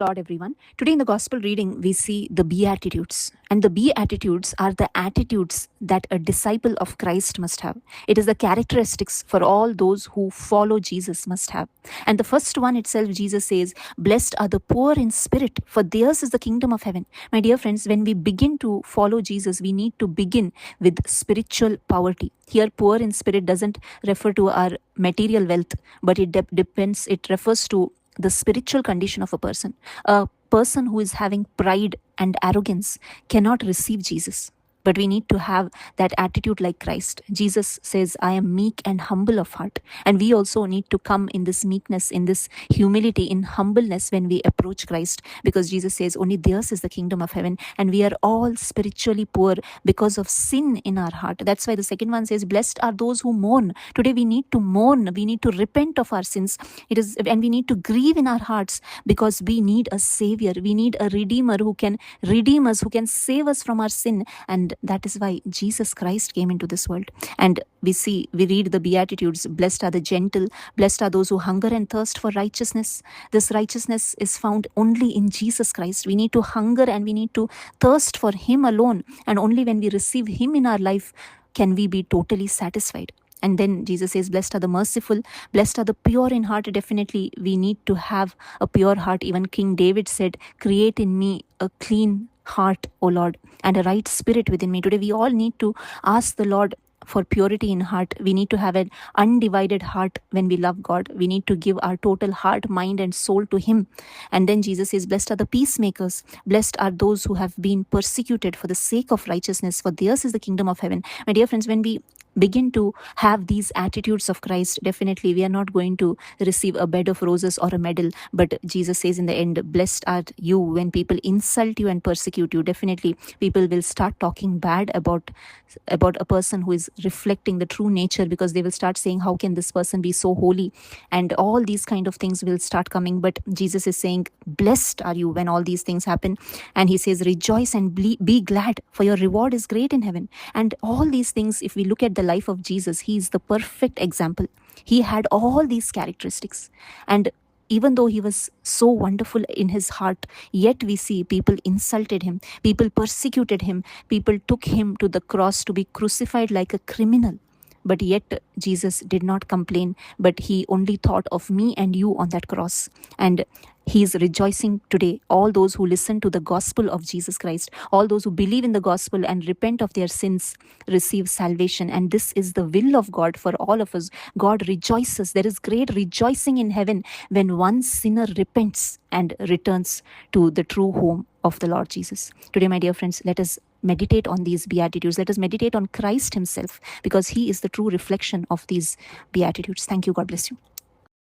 Lord, everyone. Today in the Gospel reading, we see the Beatitudes. And the Beatitudes are the attitudes that a disciple of Christ must have. It is the characteristics for all those who follow Jesus must have. And the first one itself, Jesus says, "Blessed are the poor in spirit, for theirs is the kingdom of heaven." My dear friends, when we begin to follow Jesus, we need to begin with spiritual poverty. Here, poor in spirit doesn't refer to our material wealth, but it refers to the spiritual condition of a person. A person who is having pride and arrogance cannot receive Jesus. But we need to have that attitude like Christ. Jesus says, "I am meek and humble of heart." And we also need to come in this meekness, in this humility, in humbleness when we approach Christ, because Jesus says, "Only theirs is the kingdom of heaven." And we are all spiritually poor because of sin in our heart. That's why the second one says, "Blessed are those who mourn." Today we need to mourn. We need to repent of our sins. And we need to grieve in our hearts because we need a savior. We need a redeemer who can redeem us, who can save us from our sin. And that is why Jesus Christ came into this world. And we read the Beatitudes. Blessed are the gentle, blessed are those who hunger and thirst for righteousness. This righteousness is found only in Jesus Christ. We need to hunger and we need to thirst for Him alone. And only when we receive Him in our life can we be totally satisfied. And then Jesus says, "Blessed are the merciful, blessed are the pure in heart." Definitely, we need to have a pure heart. Even King David said, "Create in me a clean heart, O Lord, and a right spirit within me." Today, we all need to ask the Lord for purity in heart. We need to have an undivided heart when we love God. We need to give our total heart, mind, and soul to Him. And then Jesus says, "Blessed are the peacemakers, blessed are those who have been persecuted for the sake of righteousness, for theirs is the kingdom of heaven." My dear friends, when we begin to have these attitudes of Christ, definitely we are not going to receive a bed of roses or a medal. But Jesus says in the end, "Blessed are you when people insult you and persecute you." Definitely people will start talking bad about a person who is reflecting the true nature, because they will start saying, "How can this person be so holy?" And all these kind of things will start coming. But Jesus is saying, "Blessed are you when all these things happen." And He says, "Rejoice and be glad, for your reward is great in heaven." And all these things, if we look at the life of Jesus, He is the perfect example. He had all these characteristics. And even though He was so wonderful in His heart, yet we see people insulted Him, people persecuted Him, people took Him to the cross to be crucified like a criminal. But yet Jesus did not complain, but He only thought of me and you on that cross. And He is rejoicing today. All those who listen to the gospel of Jesus Christ, all those who believe in the gospel and repent of their sins, receive salvation. And this is the will of God for all of us. God rejoices. There is great rejoicing in heaven when one sinner repents and returns to the true home of the Lord Jesus. Today, my dear friends, let us meditate on these Beatitudes. Let us meditate on Christ Himself, because He is the true reflection of these Beatitudes. Thank you. God bless you.